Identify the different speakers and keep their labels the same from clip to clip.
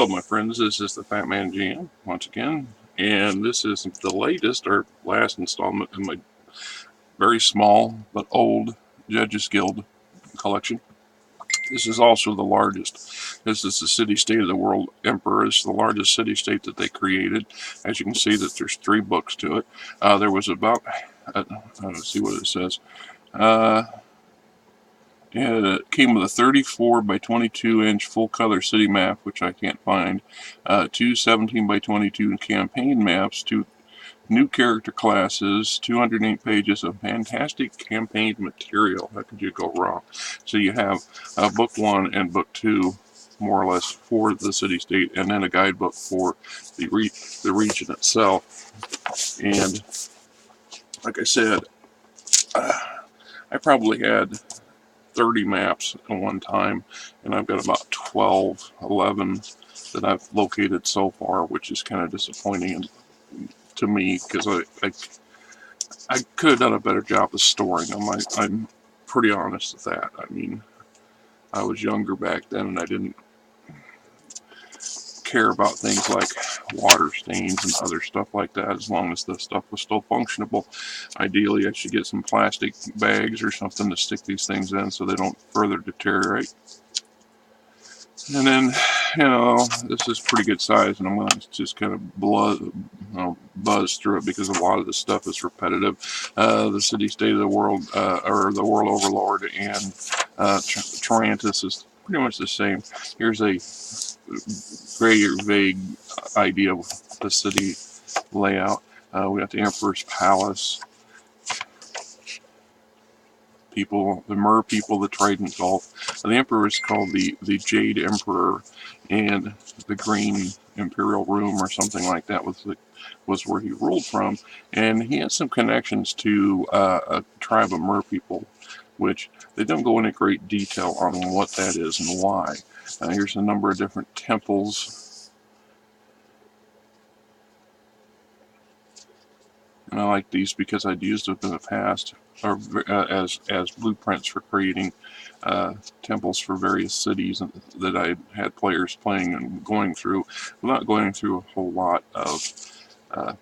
Speaker 1: Hello, my friends. This is the Fat Man GM once again, and this is the latest or last installment in my very small but old Judges Guild collection. This is also the largest. This is the city-state of the world Emperor. It's the largest city-state that they created. As you can see, that there's 3 books to it. There was about, let's see what it says. It came with a 34 by 22 inch full color city map, which I can't find, 2 17 by 22 campaign maps, 2 new character classes, 208 pages of fantastic campaign material. How could you go wrong? So you have book 1 and book 2, more or less, for the city-state, and then a guidebook for the region itself. And like I said, I probably had 30 maps at one time, and I've got about 12, 11 that I've located so far, which is kind of disappointing to me, because I could have done a better job of storing them. I'm pretty honest with that. I mean, I was younger back then, and I didn't care about things like water stains and other stuff like that, as long as the stuff was still functionable. Ideally, I should get some plastic bags or something to stick these things in so they don't further deteriorate. And then, this is pretty good size, and I'm going to just kind of buzz through it because a lot of the stuff is repetitive. The city-state of the world, or the world overlord, and Trident is pretty much the same. Here's a very vague idea of the city layout. We got the Emperor's Palace, people, the Mer people, the Trident Gulf. The Emperor is called the Jade Emperor, and the Green Imperial Room or something like that was where he ruled from. And he has some connections to a tribe of Mer people, which they don't go into great detail on what that is and why. Here's a number of different temples. And I like these because I'd used them in the past, or as blueprints for creating temples for various cities that I had players playing and going through, without going through a whole lot of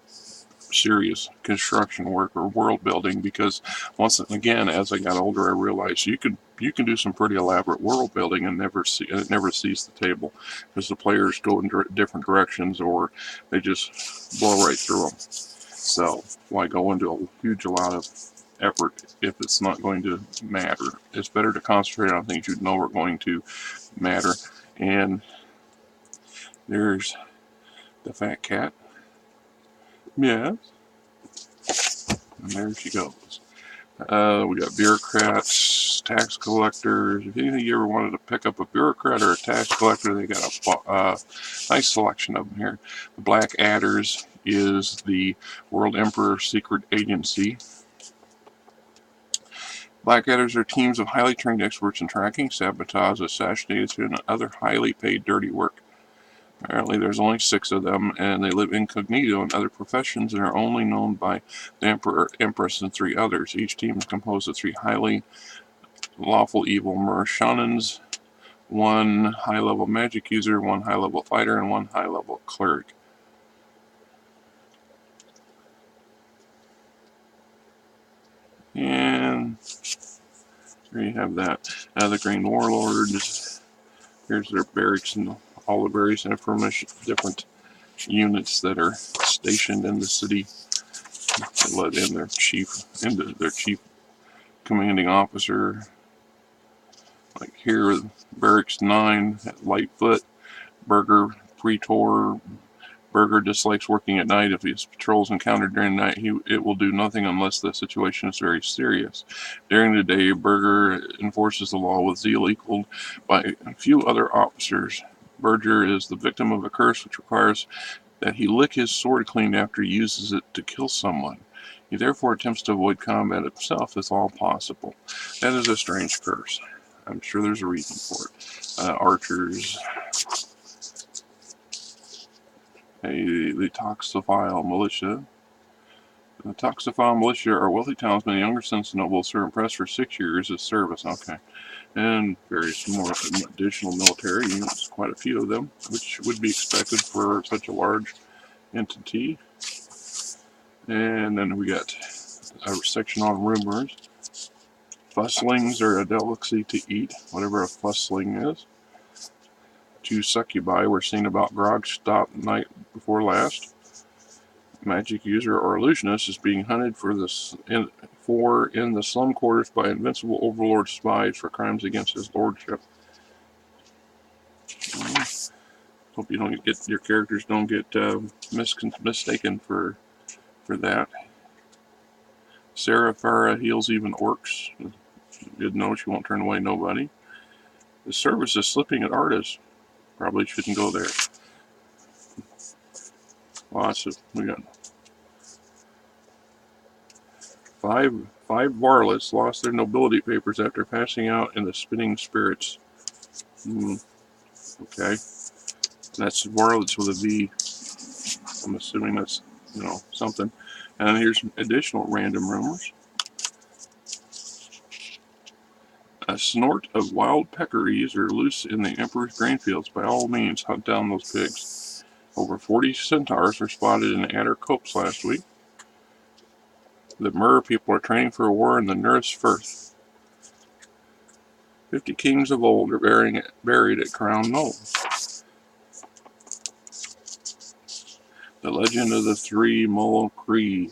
Speaker 1: serious construction work or world building, because once again, as I got older, I realized you can do some pretty elaborate world building and it never sees the table, because the players go in different directions, or they just blow right through them. So why go into a huge amount of effort if it's not going to matter? It's better to concentrate on things you know are going to matter. And there's the fat cat. Yes. And there she goes. We got bureaucrats, tax collectors. If you ever wanted to pick up a bureaucrat or a tax collector, they got a nice selection of them here. The Black Adders is the World Emperor Secret Agency. Black Adders are teams of highly trained experts in tracking, sabotage, assassination, and other highly paid dirty work. Apparently there's only 6 of them, and they live incognito in other professions and are only known by the Emperor, Empress, and 3 others. Each team is composed of 3 highly lawful evil Mer Shanans, 1 high-level magic user, 1 high-level fighter, and 1 high-level cleric. And there you have that. The Green Warlords. Here's their barracks and all the various information, different units that are stationed in the city. They let in their chief commanding officer. Like here, Barracks 9 at Lightfoot. Burger, Praetor. Burger dislikes working at night. If his patrols encountered during the night, it will do nothing unless the situation is very serious. During the day, Burger enforces the law with zeal equaled by a few other officers. Burger is the victim of a curse which requires that he lick his sword clean after he uses it to kill someone. He therefore attempts to avoid combat himself if all possible. That is a strange curse. I'm sure there's a reason for it. Archers. The Toxophile Militia. The Toxophile Militia are wealthy townsmen, younger sons of nobles who are impressed for 6 years of service. Okay. and various more additional military units, quite a few of them, which would be expected for such a large entity. And then we got a section on rumors. Fusslings are a delicacy to eat, whatever a fussling is. 2 succubi were seen about grog stop night before last. Magic user or illusionist is being hunted in the slum quarters by Invincible Overlord spies for crimes against his lordship. Hope you don't get your characters don't get mistaken for that. Sarah Farah heals even orcs. Good know she won't turn away nobody. The service is slipping at artists. Probably shouldn't go there. We got five varlets lost their nobility papers after passing out in the spinning spirits. Okay. That's varlets with a V. I'm assuming that's, something. And here's additional random rumors. A snort of wild peccaries are loose in the Emperor's grain fields. By all means, hunt down those pigs. Over 40 centaurs were spotted in Adder Copse last week. The Mer people are training for a war in the Nurse Firth. 50 kings of old are buried at Crown Knoll. The legend of the 3 Mull Cree.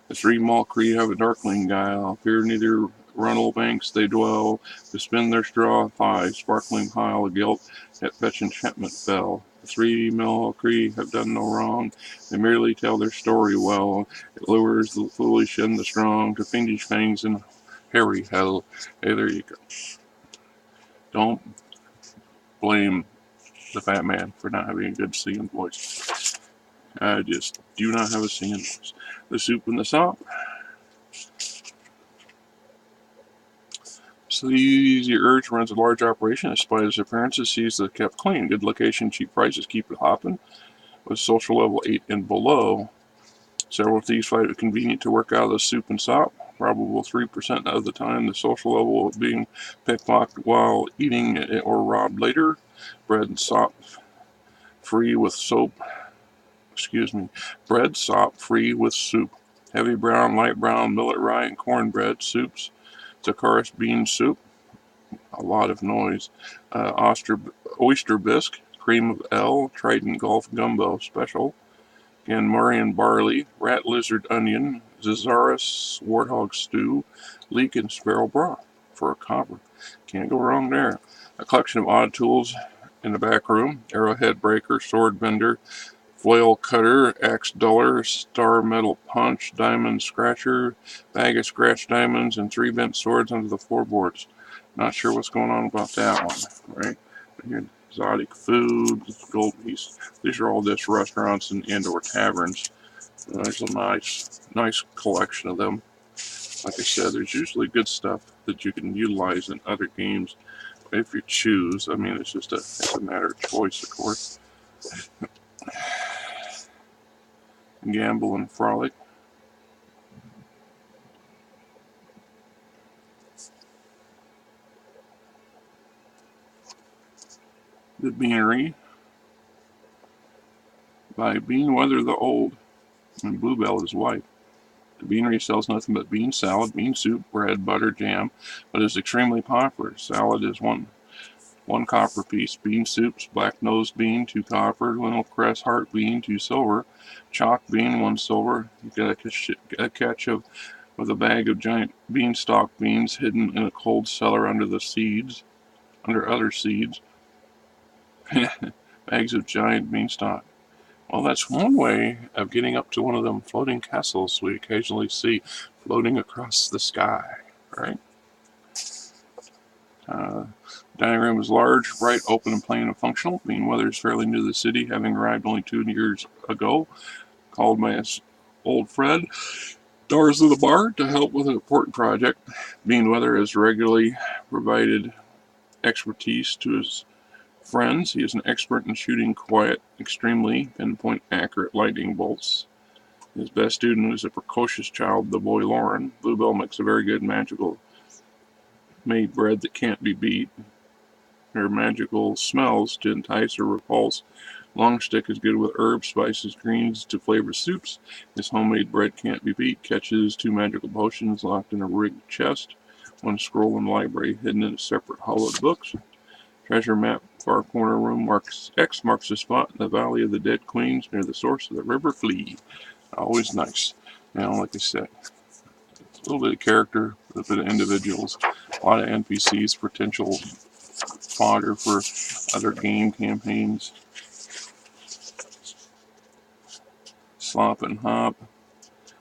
Speaker 1: The 3 Mull Cree have a darkling guile. Fear neither runnel banks they dwell. To spin their straw thigh, sparkling pile of guilt at fetch enchantment fell. The 3 Mull Cree have done no wrong. They merely tell their story well. It lures the foolish and the strong to fiendish fangs and hairy hell. Hey, there you go. Don't blame the fat man for not having a good singing voice. I just do not have a singing voice. The soup and the sop. Sleazy Urge runs a large operation. Despite his appearances, sees the kept clean. Good location, cheap prices, keep it hopping. With social level 8 and below. Several thieves find it convenient to work out of the soup and sop. Probable 3% of the time, the social level of being pickpocketed while eating or robbed later. Bread and sop free with soap. Bread, sop, free with soup. Heavy brown, light brown, millet rye, and cornbread soups. Zakaris bean soup. A lot of noise. Oyster bisque. Cream of L. Trident Gulf gumbo special. Again, Murian barley. Rat lizard onion. Zazaris warthog stew. Leek and sparrow broth. For a copper. Can't go wrong there. A collection of odd tools in the back room. Arrowhead breaker, sword bender, foil cutter, axe duller, star metal punch, diamond scratcher, bag of scratch diamonds, and 3 bent swords under the floorboards. Not sure what's going on about that one, right? Here, exotic food, gold piece. These are all just restaurants and or taverns. There's a nice collection of them. Like I said, there's usually good stuff that you can utilize in other games if you choose. I mean, it's a matter of choice, of course. Gamble and frolic. The Beanery by Beanweather the Old and Bluebell his wife. The Beanery sells nothing but bean salad, bean soup, bread, butter, jam, but is extremely popular. Salad is one copper piece. Bean soups, black-nosed bean, 2 copper. Lentil cress, heart bean, 2 silver. Chalk bean, 1 silver. You get a catch with a bag of giant beanstalk beans hidden in a cold cellar under other seeds. Bags of giant beanstalk. Well, that's one way of getting up to one of them floating castles we occasionally see floating across the sky, right? Dining room is large, bright, open, and plain and functional. Beanweather is fairly new to the city, having arrived only 2 years ago. Called by his old friend, Doors of the Bar, to help with an important project. Beanweather has regularly provided expertise to his friends. He is an expert in shooting quiet, extremely pinpoint accurate lightning bolts. His best student is a precocious child, the boy Lauren. Bluebell makes a very good magical made bread that can't be beat. Her magical smells to entice or repulse. Long stick is good with herbs, spices, greens to flavor soups. His homemade bread can't be beat. Catches 2 magical potions locked in a rigged chest. 1 scroll in the library hidden in a separate hollowed books. Treasure map, far corner room, X marks the spot in the Valley of the Dead Queens near the source of the River Flea. Always nice. Now, like I said, a little bit of character, a little bit of individuals, a lot of NPCs, potential fodder for other game campaigns. Slop and Hop,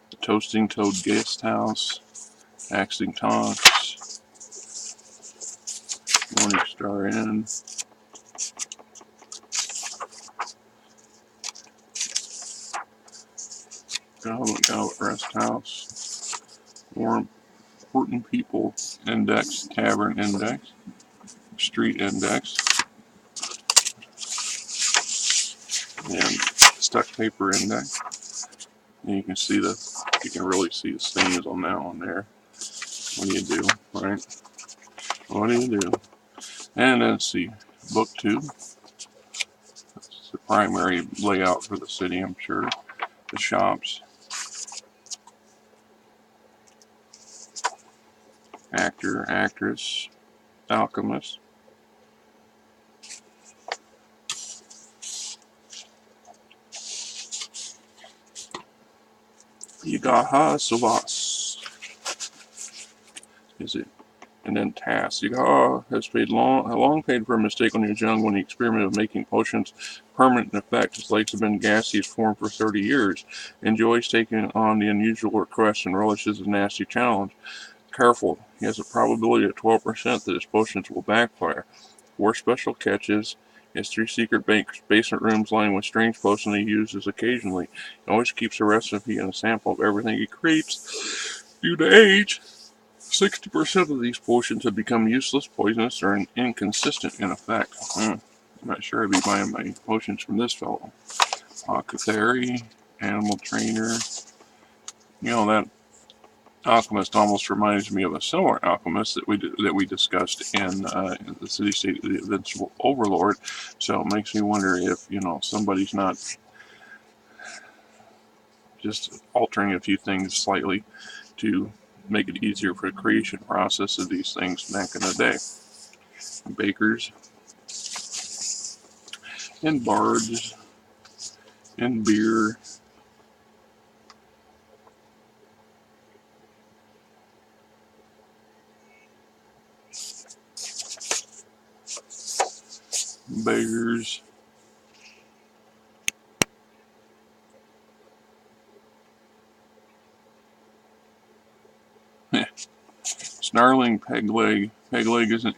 Speaker 1: the Toasting Toad Guest House, Axing Talks, Morning Star Inn, Goblin Rest House, More Important People Index, Tavern Index, Street Index, and Stuck Paper Index. And you can really see the stains on that one there. What do you do, right? What do you do? And then let's see, Book 2. That's the primary layout for the city, I'm sure. The shops. Actor, actress, alchemist. Yagaha Savas. Is it? And then tasks. Yagaha has long paid for a mistake when he was young when he experimented with making potions permanent in effect. His legs have been gaseous form for 30 years. Enjoys taking on the unusual requests and relishes a nasty challenge. Careful, he has a probability of 12% that his potions will backfire. 4 special catches. He has 3 secret basement rooms lined with strange potions he uses occasionally. He always keeps a recipe and a sample of everything he creates. Due to age, 60% of these potions have become useless, poisonous, or inconsistent in effect. I'm not sure I'd be buying my potions from this fellow. Apothecary, animal trainer. You know, that alchemist almost reminds me of a similar alchemist that we discussed in the city-state of the Invincible Overlord. So it makes me wonder if, somebody's not just altering a few things slightly to make it easier for the creation process of these things back in the day. Bakers and bards and beer. Beggars. Snarling pegleg. Pegleg is an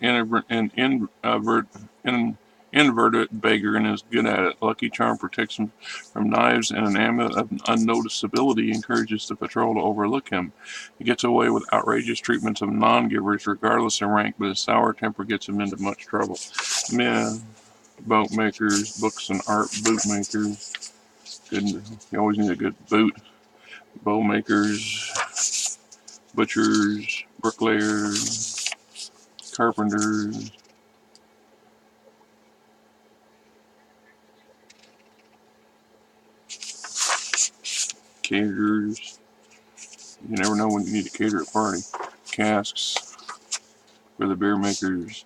Speaker 1: inverted beggar and is good at it. Lucky Charm protects him from knives, and an amulet of unnoticeability encourages the patrol to overlook him. He gets away with outrageous treatments of non-givers, regardless of rank, but his sour temper gets him into much trouble. Man, boat makers, books and art, boot makers. You always need a good boot. Bow makers, butchers, bricklayers, carpenters, caterers. You never know when you need to cater a party. Casks for the beer makers,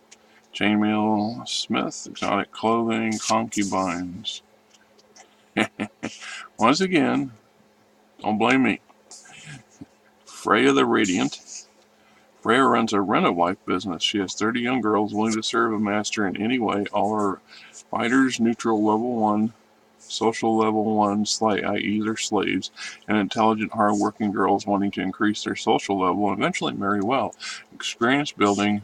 Speaker 1: chainmail smith, exotic clothing, concubines. Once again, don't blame me. Freya the Radiant. Freya runs a rent-a-wife business. She has 30 young girls willing to serve a master in any way. All are fighters, neutral level 1, social level 1, i.e. they're slaves, and intelligent, hard-working girls wanting to increase their social level and eventually marry well. Experience building,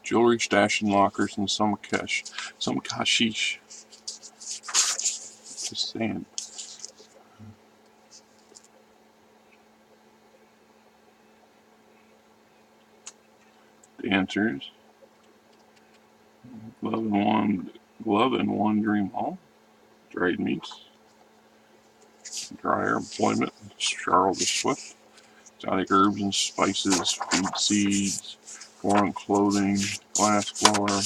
Speaker 1: jewelry stash in lockers, and some kashish. Just saying. Dancers. Glove and one dream hall. Dried meats. Dryer employment. Charles the Swift. Exotic herbs and spices. Food seeds. foreign clothing, glass blower,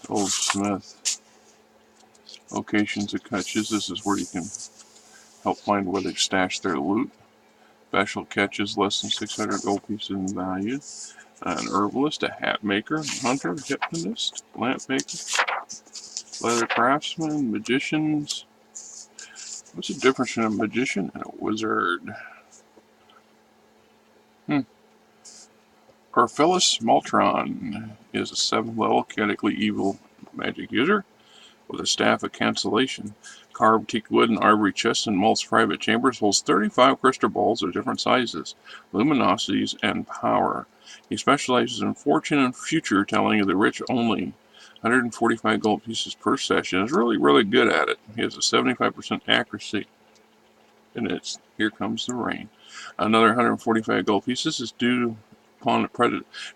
Speaker 1: goldsmith, locations of catches. This is where you can help find where they've stashed their loot. Special catches less than 600 gold pieces in value. An herbalist, a hat maker, hunter, hypnotist, lamp maker, leather craftsman, magicians. What's the difference between a magician and a wizard? Orpheus Maltron is a 7th level chaotically evil magic user with a staff of cancellation. Carved teak wood and ivory chest in Malt's private chambers holds 35 crystal balls of different sizes, luminosities, and power. He specializes in fortune and future telling of the rich only. 145 gold pieces per session. Is really, really good at it. He has a 75% accuracy. And it's Here Comes the Rain. Another 145 gold pieces is due upon a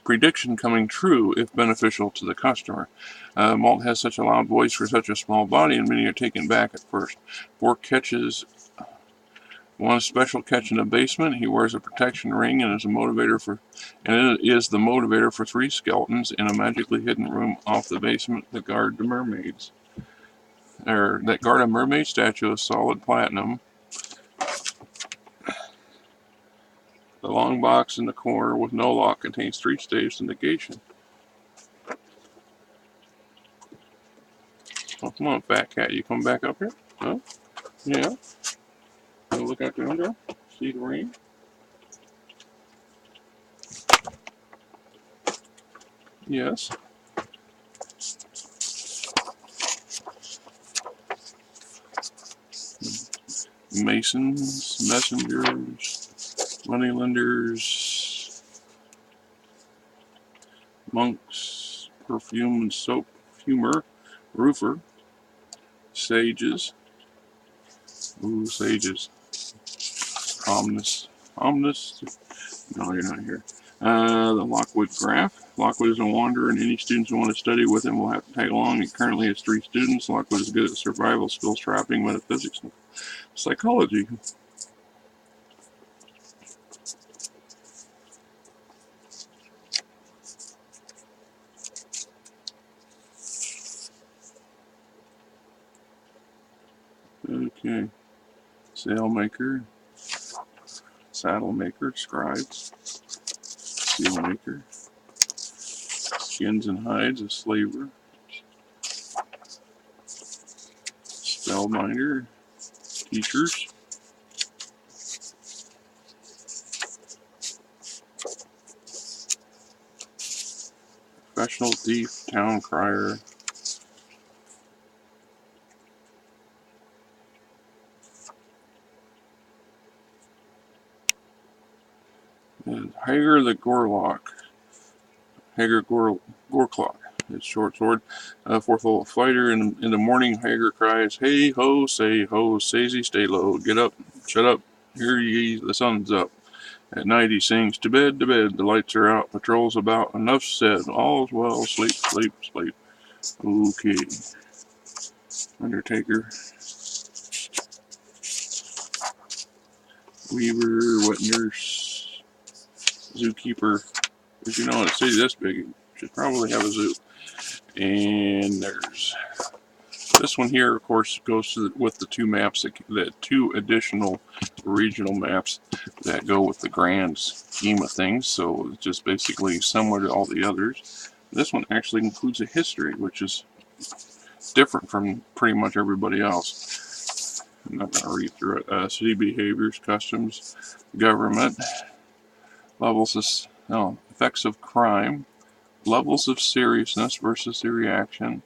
Speaker 1: prediction coming true if beneficial to the customer. Malt has such a loud voice for such a small body, and many are taken back at first. 4 catches, 1 special catch in the basement. He wears a protection ring and is the motivator for 3 skeletons in a magically hidden room off the basement that guard the mermaids. That guard a mermaid statue of solid platinum. The long box in the corner with no lock contains 3 staves to negation. Oh, come on, fat cat. You come back up here? No? Yeah? You look out the window? See the rain? Yes. Masons, messengers, moneylenders, monks, perfume and soap, fumer, roofer, sages. Ooh, sages. Omnis. No, you're not here. The Lockwood Graph. Lockwood is a wanderer, and any students who want to study with him will have to tag along. He currently has 3 students. Lockwood is good at survival skills, trapping, metaphysics, and psychology. Okay. Sailmaker, saddle maker, scribes, seal maker, skins and hides, a slaver, spellbinder, teachers, professional thief, town crier, and Hagar the Gorlock. Hagar Gorclock. It's short sword. 4th level fighter. In the morning, Hagar cries, "Hey ho, say ho, Sazy, stay low. Get up, shut up. Hear ye, the sun's up." At night he sings, to bed, the lights are out, patrols about, enough said, all's well, sleep, sleep, sleep. Okay. Undertaker. Weaver, wet nurse, zookeeper. If you know in a city this big, you should probably have a zoo. And there's this one here, of course, goes with the 2 maps, the 2 additional regional maps that go with the grand scheme of things. So it's just basically similar to all the others. This one actually includes a history, which is different from pretty much everybody else. I'm not going to read through it. City behaviors, customs, government, effects of crime, levels of seriousness versus the reaction,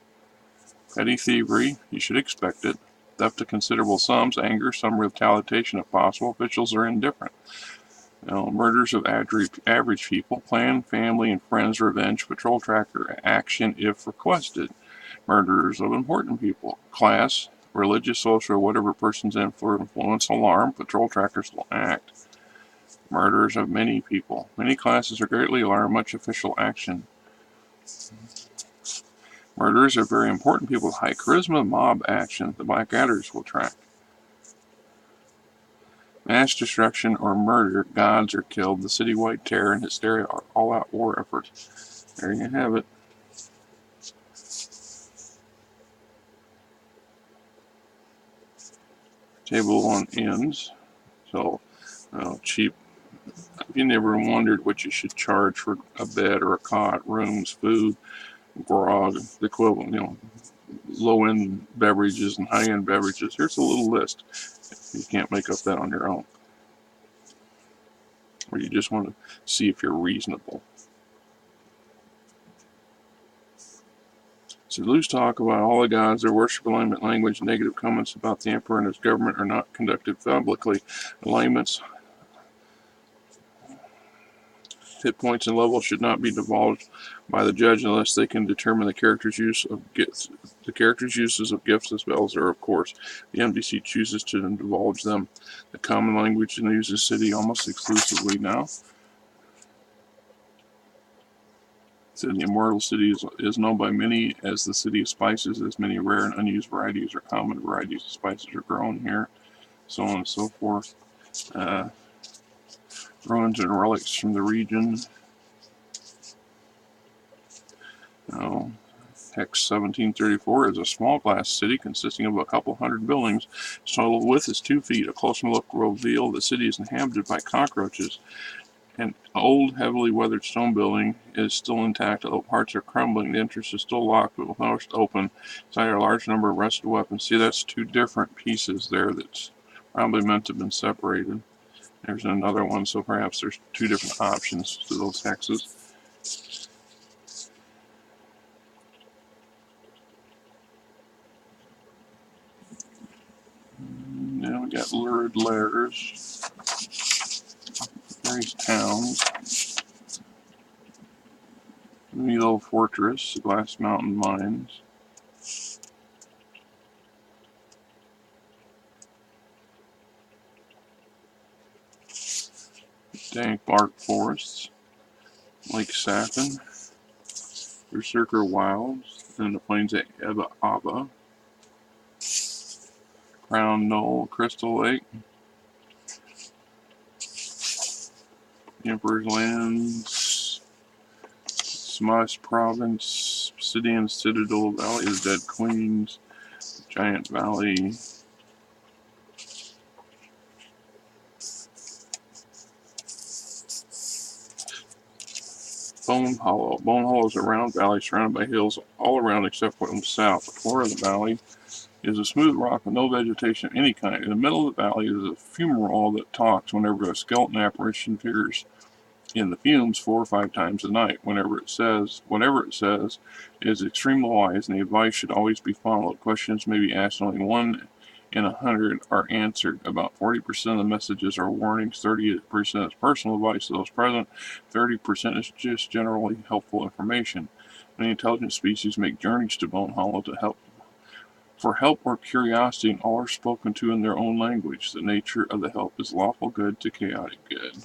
Speaker 1: petty thievery, you should expect it, theft of considerable sums, anger, some retaliation if possible, officials are indifferent. Murders of average people, clan, family, and friends, revenge, patrol tracker, action if requested. Murderers of important people, class, religious, social, or whatever person's influence, alarm, patrol trackers will act. Murderers of many people, many classes are greatly alarmed, much official action. Murderers are very important people with high charisma, mob action, the Black Adders will track. Mass destruction or murder, gods are killed, the citywide terror and hysteria are all-out war efforts. There you have it. Table on ends. So, cheap. If you never wondered what you should charge for a bed or a cot, rooms, food, grog, the equivalent, low-end beverages and high-end beverages, here's a little list. You can't make up that on your own. Or you just want to see if you're reasonable. So loose talk about all the gods, their worship alignment language, negative comments about the emperor and his government are not conducted publicly. Alignments, hit points, and levels should not be divulged by the judge unless they can determine the character's use of gifts. The character's uses of gifts and spells are, of course, the NPC chooses to divulge them. The common language in the user city almost exclusively now. So the Immortal City is known by many as the City of Spices, as many rare and unused varieties or common varieties of spices are grown here, so on and so forth. Ruins and relics from the region. Hex 1734 is a small glass city consisting of a couple hundred buildings. Its total width is 2 feet. A closer look will reveal the city is inhabited by cockroaches. An old, heavily weathered stone building is still intact, although parts are crumbling. The entrance is still locked, but without open. Inside are a large number of rusted weapons. See, that's 2 different pieces there that's probably meant to have been separated. There's another one, so perhaps there's 2 different options to those hexes. Now we got lurid lairs. Various towns. Milo Fortress, Glass Mountain Mines. Dank Bark Forests. Lake Saffin. Berserker Wilds. And the plains at Eba Aba. Crown Knoll, Crystal Lake. The Emperor's Lands. Smosh Province. Obsidian Citadel, Valley of the Dead Queens. Giant Valley. Bone Hollow. Bone Hollow is a round valley surrounded by hills all around except for the south. The floor of the valley is a smooth rock with no vegetation of any kind. In the middle of the valley is a fumarole that talks whenever a skeleton apparition appears in the fumes 4 or 5 times a night. Whatever it says is extremely wise, and the advice should always be followed. Questions may be asked, only 1 in 100 are answered. About 40% of the messages are warnings, 30% is personal advice to those present, 30% is just generally helpful information. Many intelligent species make journeys to Bone Hollow for help or curiosity, and all are spoken to in their own language. The nature of the help is lawful good to chaotic good.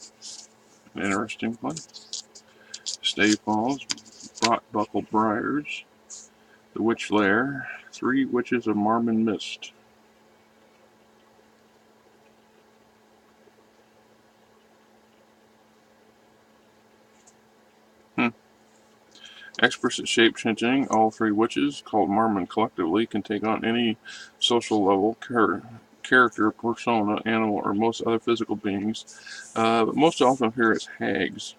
Speaker 1: An interesting place. Stay Falls, Buckle Briars, The Witch Lair, 3 Witches of Mormon Mist. Experts at shape-changing, all 3 witches, called Mormon collectively, can take on any social level, character, persona, animal, or most other physical beings, but most often appear as hags,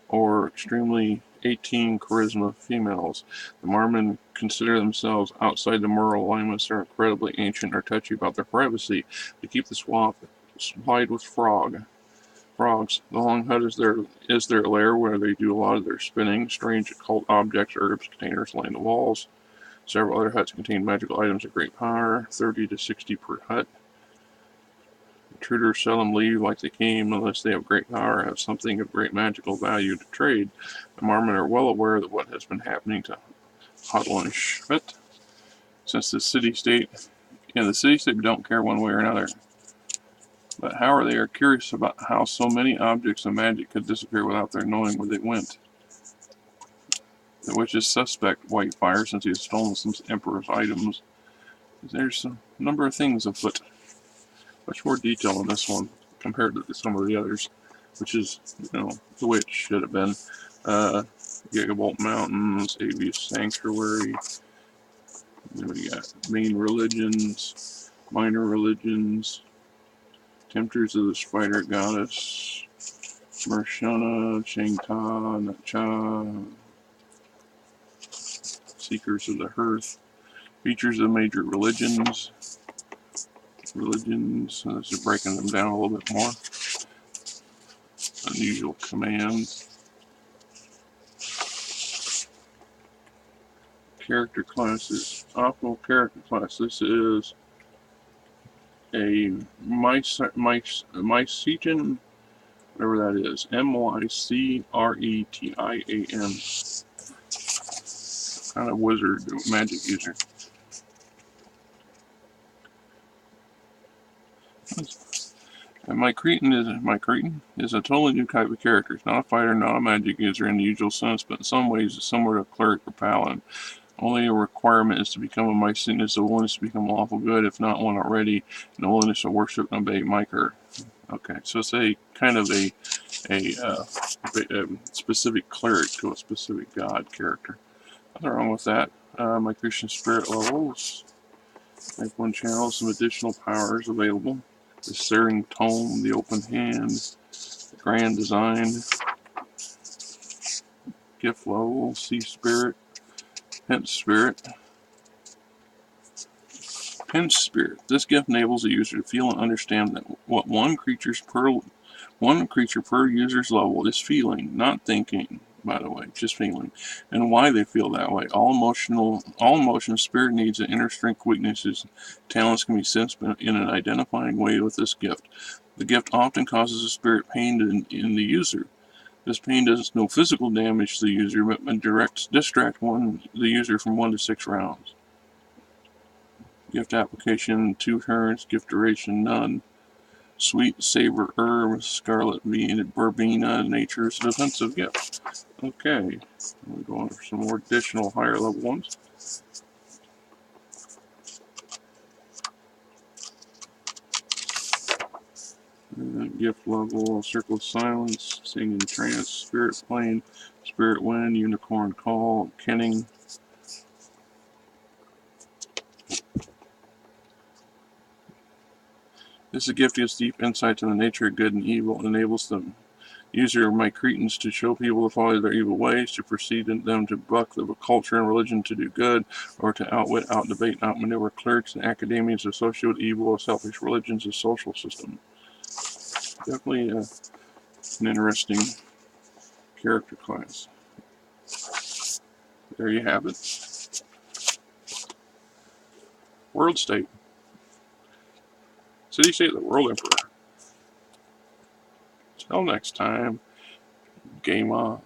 Speaker 1: or extremely 18 charisma females. The Mormon consider themselves outside the moral alignments. They're incredibly ancient or touchy about their privacy. They keep the swamp supplied with frogs. The Long Hut is their lair where they do a lot of their spinning. Strange occult objects, herbs, containers line the walls. Several other huts contain magical items of great power, 30 to 60 per hut. Intruders seldom leave like they came unless they have great power or have something of great magical value to trade. The Mormon are well aware of what has been happening to Hautulin Seheitt since the city-state, don't care one way or another. But however, they are curious about how so many objects of magic could disappear without their knowing where they went. The witches suspect Whitefire since he has stolen some Emperor's items. There's a number of things afoot. Much more detail on this one. compared to some of the others, which is, the way it should have been. Gigavolt Mountains, Avius Sanctuary. Then we got main religions, minor religions, Tempters of the Spider Goddess, Mershana, Shangta, Nacha, Seekers of the Hearth, features of major religions. This is breaking them down a little bit more. Unusual commands. Character classes. Optimal character class. This is a Mycetian, whatever that is. Mycretian. Kind of wizard, magic user. And Mycretian is a totally new type of character. It's not a fighter, not a magic user in the usual sense, but in some ways it's similar to a cleric or paladin. Only a requirement is to become a Mycetian is the willingness to become lawful good, if not one already, and the willingness to worship and obey Myker. Okay, so it's a kind of a specific cleric to a specific god character. Nothing wrong with that. My Christian spirit levels. Type 1 channel, some additional powers available. The Searing Tome, the Open Hand, the Grand Design, Gift level, Sea Spirit, Pinch Spirit. Pinch Spirit. This gift enables the user to feel and understand that what one creature per user's level is feeling, not thinking, by the way, just feeling, and why they feel that way. All emotions, spirit needs, and inner strength, weaknesses, talents can be sensed in an identifying way with this gift. The gift often causes a spirit pain in the user. This pain does no physical damage to the user, but distract the user from 1 to 6 rounds. Gift application, 2 turns. Gift duration, none. Sweet Savor Herb, Scarlet Verbena, Nature's Defensive Gift. Okay, we're going for some more additional higher level ones. Gift level, Circle of Silence, Sing in Trance, Spirit Plane, Spirit Wind, Unicorn Call, Kenning. This is a gift gives deep insight to the nature of good and evil and enables the user of Mycretians to show people to follow their evil ways, to proceed in them to buck the culture and religion to do good, or to outwit, outdebate, and outmaneuver clerics and academians associated with evil or selfish religions as social system. Definitely an interesting character class. There you have it. World State. City State of the World Emperor. Till next time, game on.